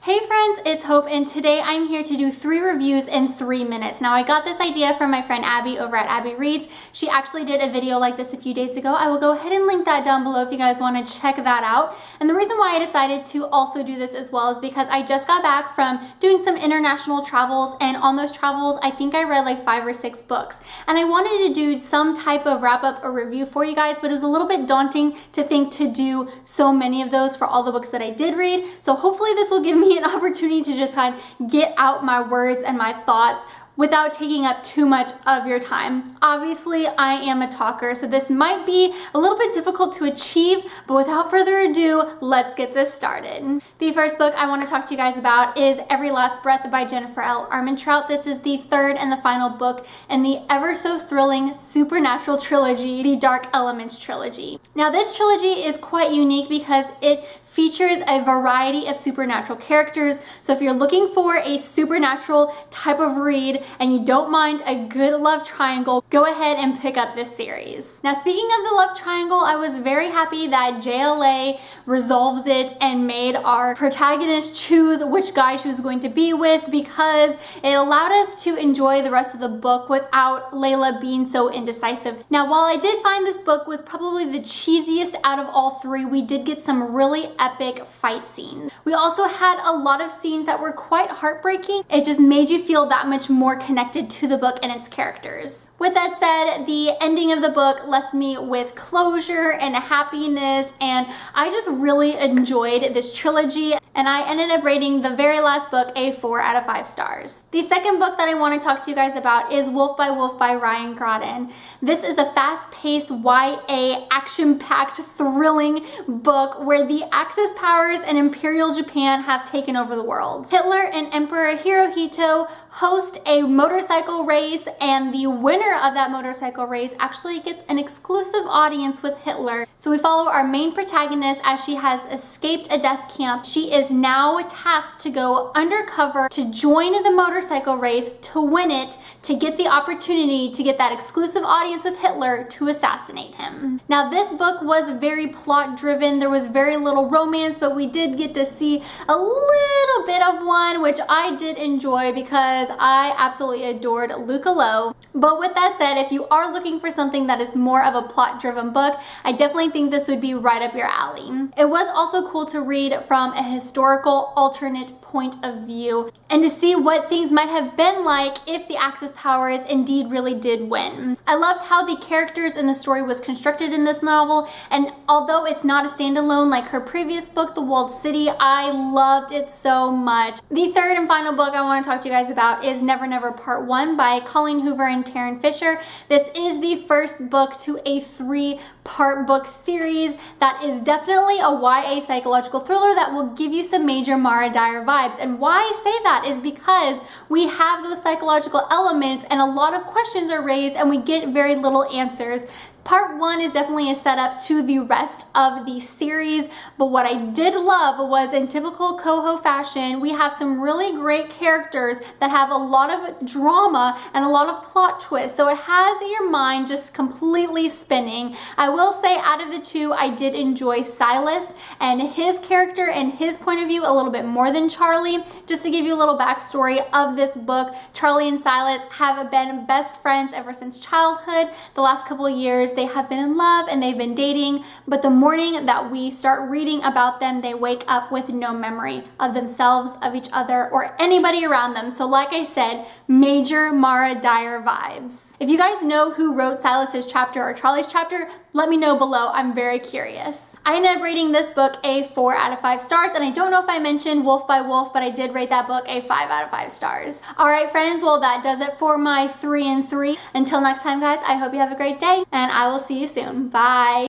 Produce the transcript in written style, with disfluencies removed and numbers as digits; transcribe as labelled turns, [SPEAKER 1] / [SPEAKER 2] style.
[SPEAKER 1] Hey friends, it's Hope, and today I'm here to do 3 reviews in 3 minutes. Now I got this idea from my friend Abby over at Abby Reads. She actually did a video like this a few days ago. I will go ahead and link that down below if you guys want to check that out. And the reason why I decided to also do this as well is because I just got back from doing some international travels, and on those travels I think I read like 5 or 6 books. And I wanted to do some type of wrap up or review for you guys, but it was a little bit daunting to think to do so many of those for all the books that I did read. So hopefully this will give me an opportunity to just kind of get out my words and my thoughts without taking up too much of your time. Obviously, I am a talker, so this might be a little bit difficult to achieve, but without further ado, let's get this started. The first book I want to talk to you guys about is Every Last Breath by Jennifer L. Armentrout. This is the third and the final book in the ever so thrilling supernatural trilogy, the Dark Elements trilogy. Now, this trilogy is quite unique because it features a variety of supernatural characters. So if you're looking for a supernatural type of read and you don't mind a good love triangle, go ahead and pick up this series. Now, speaking of the love triangle, I was very happy that JLA resolved it and made our protagonist choose which guy she was going to be with, because it allowed us to enjoy the rest of the book without Layla being so indecisive. Now, while I did find this book was probably the cheesiest out of all 3, we did get some really epic fight scenes. We also had a lot of scenes that were quite heartbreaking. It just made you feel that much more connected to the book and its characters. With that said, the ending of the book left me with closure and happiness, and I just really enjoyed this trilogy, and I ended up rating the very last book a 4 out of 5 stars. The second book that I want to talk to you guys about is Wolf by Ryan Groden. This is a fast-paced YA action-packed thrilling book where the Axis powers and Imperial Japan have taken over the world. Hitler and Emperor Hirohito host a motorcycle race, and the winner of that motorcycle race actually gets an exclusive audience with Hitler. So we follow our main protagonist as she has escaped a death camp. She is now tasked to go undercover to join the motorcycle race, to win it, to get the opportunity to get that exclusive audience with Hitler to assassinate him. Now, this book was very plot driven. There was very little romance, but we did get to see a little bit of one, which I did enjoy because I absolutely adored Luca Lowe. But with that said, if you are looking for something that is more of a plot driven book, I definitely think this would be right up your alley. It was also cool to read from a historical alternate point of view and to see what things might have been like if the Axis powers indeed really did win. I loved how the characters in the story was constructed in this novel, and although it's not a standalone like her previous book, The Walled City, I loved it so much. The third and final book I want to talk to you guys about is Nevernever Part 1 by Colleen Hoover and Taryn Fisher. This is the first book to a 3-part book series that is definitely a YA psychological thriller that will give you some major Mara Dyer vibes. And why I say that is because we have those psychological elements and a lot of questions are raised and we get very little answers. Part 1 is definitely a setup to the rest of the series, but what I did love was, in typical Coho fashion, we have some really great characters that have a lot of drama and a lot of plot twists, so it has your mind just completely spinning. I will say, out of the 2, I did enjoy Silas and his character and his point of view a little bit more than Charlie. Just to give you a little backstory of this book, Charlie and Silas have been best friends ever since childhood. The last couple of years, they have been in love and they've been dating, but the morning that we start reading about them, they wake up with no memory of themselves, of each other, or anybody around them. So like I said, major Mara Dyer vibes. If you guys know who wrote Silas's chapter or Charlie's chapter, let me know below. I'm very curious. I ended up rating this book a 4 out of 5 stars, and I don't know if I mentioned Wolf by Wolf, but I did rate that book a 5 out of 5 stars. All right, friends, well, that does it for my 3 and 3. Until next time, guys, I hope you have a great day, and I will see you soon. Bye.